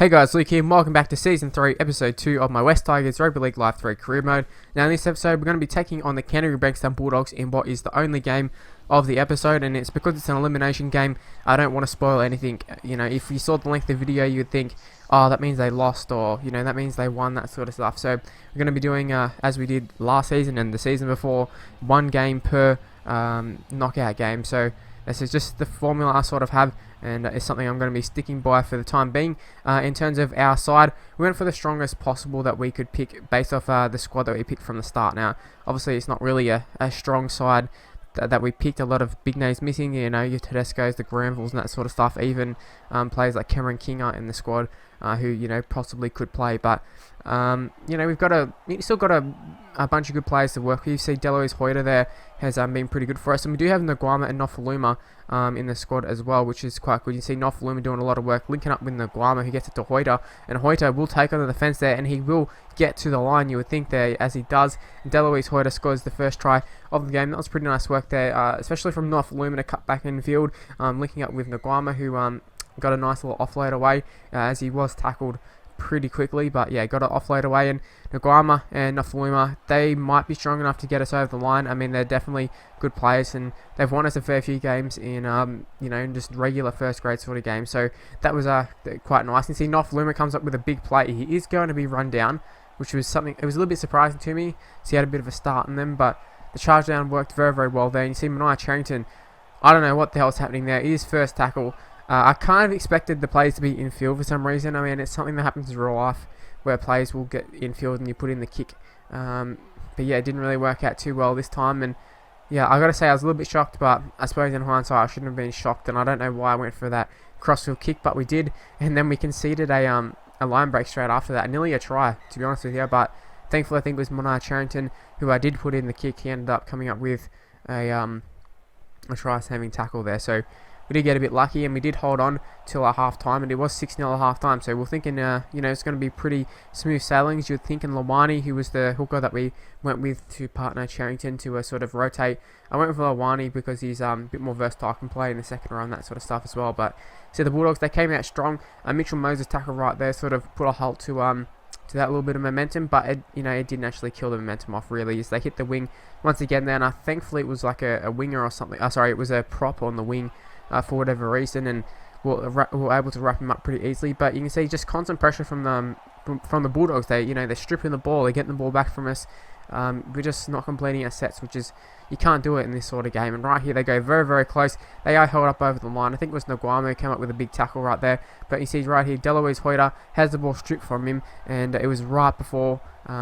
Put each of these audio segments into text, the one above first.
Hey guys, Luke here, and welcome back to Season 3, Episode 2 of my West Tigers Rugby League Live 3 Career Mode. Now in this episode, we're going to be taking on the Canterbury-Bankstown Bulldogs in what is the only game of the episode, and it's because it's an elimination game. I don't want to spoil anything. You know, if you saw the length of the video, you would think, oh, that means they lost, or, you know, that means they won, that sort of stuff. So we're going to be doing, as we did last season and the season before, one game per knockout game. So this is just the formula I sort of have, and it's something I'm going to be sticking by for the time being. In terms of our side, we went for the strongest possible that we could pick based off the squad that we picked from the start. Now, obviously, it's not really a strong side that we picked. A lot of big names missing, you know, your Tedescos, the Granvilles and that sort of stuff. Even players like Cameron King are in the squad who, you know, possibly could play. But, you know, we've still got a bunch of good players to work with. You see Deloise Hoyter there has been pretty good for us. And we do have Nguama and Nofaluma in the squad as well, which is quite good. You see Nofaluma doing a lot of work, linking up with Nguama, who gets it to Hoyter. And Hoyter will take on the defence there, and he will get to the line, you would think, there, as he does. And Deloise Hoyter scores the first try of the game. That was pretty nice work there, especially from Nofaluma to cut back in the field, linking up with Nguama, who got a nice little offload away as he was tackled pretty quickly, but yeah, got an offload away. And Nguama and Nofaluma, they might be strong enough to get us over the line. I mean, they're definitely good players, and they've won us a fair few games in you know, just regular first grade sort of games. So that was quite nice. And see, Nofaluma comes up with a big play. He is going to be run down, which was something, it was a little bit surprising to me. So he had a bit of a start in them, but the charge down worked very, very well there. And you see Mania Charrington, I don't know what the hell's happening there. His first tackle, I kind of expected the players to be in field for some reason. I mean, it's something that happens in real life where players will get in field and you put in the kick. But yeah, it didn't really work out too well this time. And yeah, I got to say, I was a little bit shocked, but I suppose in hindsight I shouldn't have been shocked. And I don't know why I went for that crossfield kick, but we did. And then we conceded a line break straight after that. Nearly a try, to be honest with you. But thankfully, I think it was Mania Charrington who I did put in the kick. He ended up coming up with a try-saving tackle there. So we did get a bit lucky, and we did hold on till our half time, and it was 6-0 at half time. So we're thinking, you know, it's going to be pretty smooth sailings. You'd think, in Lawani, who was the hooker that we went with to partner Charrington to sort of rotate. I went with Lawani because he's a bit more versatile, can play in the second row and that sort of stuff as well. But so the Bulldogs, they came out strong. Mitchell Moses' tackle right there sort of put a halt to that little bit of momentum, but it, you know, it didn't actually kill the momentum off really, as they hit the wing once again there. And thankfully it was like a winger or something. Sorry, it was a prop on the wing. For whatever reason, and we're able to wrap him up pretty easily. But you can see just constant pressure from the Bulldogs. They're stripping the ball, they're getting the ball back from us. We're just not completing our sets, which is, you can't do it in this sort of game. And right here they go very, very close. They are held up over the line. I think it was Nguama who came up with a big tackle right there. But you see right here, Deloise Hoyter has the ball stripped from him, and it was right before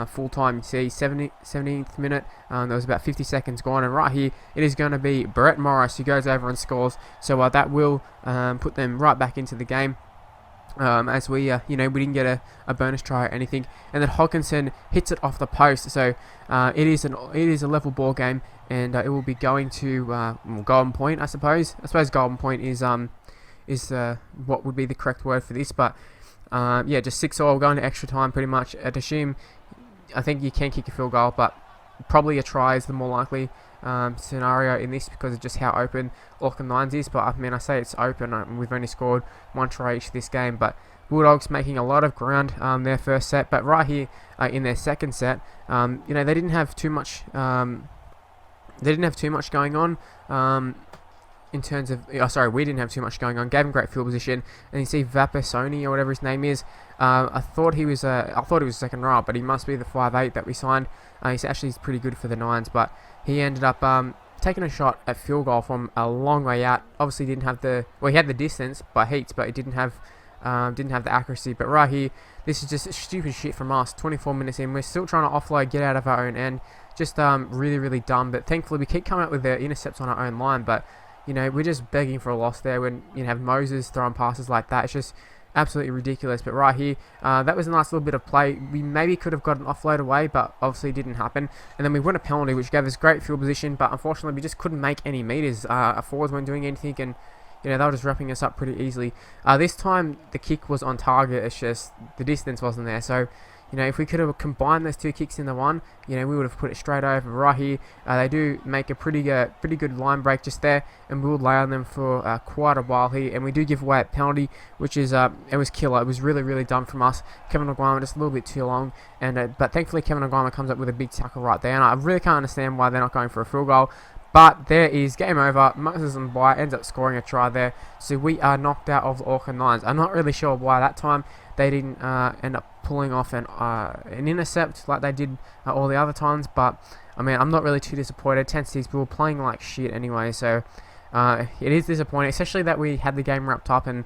full time. You see 17th minute, there was about 50 seconds gone, and right here it is going to be Brett Morris who goes over and scores. So that will put them right back into the game. As we, you know, we didn't get a bonus try or anything, and then Hodkinson hits it off the post. So it is a level ball game, and it will be going to Golden Point, I suppose. I suppose Golden Point is what would be the correct word for this, but yeah, just 6-all, going to extra time pretty much. I'd assume, I think you can kick a field goal, but probably a try is the more likely scenario in this, because of just how open Auckland Nines is. But I mean, I say it's open, we've only scored one try each this game. But Bulldogs making a lot of ground their first set, but right here in their second set, you know, they didn't have too much going on. In terms of, we didn't have too much going on. Gave him great field position, and you see Vapasoni or whatever his name is. I thought he was second row, but he must be the 5'8" that we signed. He's actually pretty good for the Nines, but he ended up taking a shot at field goal from a long way out. Obviously didn't have he had the distance by heaps, but he didn't have the accuracy. But right here, this is just stupid shit from us. 24 minutes in, we're still trying to offload, get out of our own end. Just really, really dumb. But thankfully we keep coming up with the intercepts on our own line. But you know, we're just begging for a loss there when you have Moses throwing passes like that. It's just absolutely ridiculous. But right here, that was a nice little bit of play. We maybe could have got an offload away, but obviously it didn't happen. And then we won a penalty, which gave us great field position, but unfortunately we just couldn't make any meters. Our forwards weren't doing anything, and you know, they were just wrapping us up pretty easily. This time the kick was on target. It's just the distance wasn't there. So if we could have combined those 2 kicks into one, we would have put it straight over right here. They do make a pretty good line break just there, and we'll lay on them for quite a while here, and we do give away a penalty, which is it was killer. It was really dumb from us. Kevin O'Guama just a little bit too long, and but thankfully Kevin O'Guama comes up with a big tackle right there, and I really can't understand why they're not going for a field goal. But there is game over. Moses on bye ends up scoring a try there, so we are knocked out of the Auckland Nines. I'm not really sure why that time they didn't end up pulling off an intercept like they did all the other times, but I mean, I'm not really too disappointed. 10 6, we were playing like shit anyway, so it is disappointing, especially that we had the game wrapped up and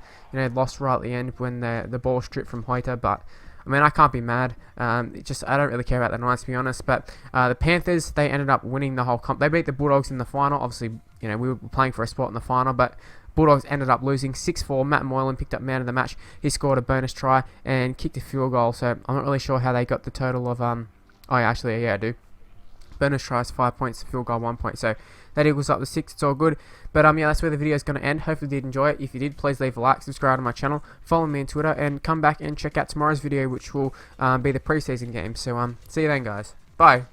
lost right at the end when the ball stripped from Hoita. But I mean, I can't be mad. I don't really care about the Knights, to be honest. But the Panthers, they ended up winning the whole comp. They beat the Bulldogs in the final. Obviously, we were playing for a spot in the final, but Bulldogs ended up losing 6-4. Matt Moylan picked up man of the match. He scored a bonus try and kicked a field goal. So I'm not really sure how they got the total of oh yeah, actually, yeah, I do. Bonus tries 5 points, field goal 1 point. So that equals up to 6. It's all good. But yeah, that's where the video is going to end. Hopefully you did enjoy it. If you did, please leave a like, subscribe to my channel, follow me on Twitter, and come back and check out tomorrow's video, which will be the preseason game. So see you then, guys. Bye.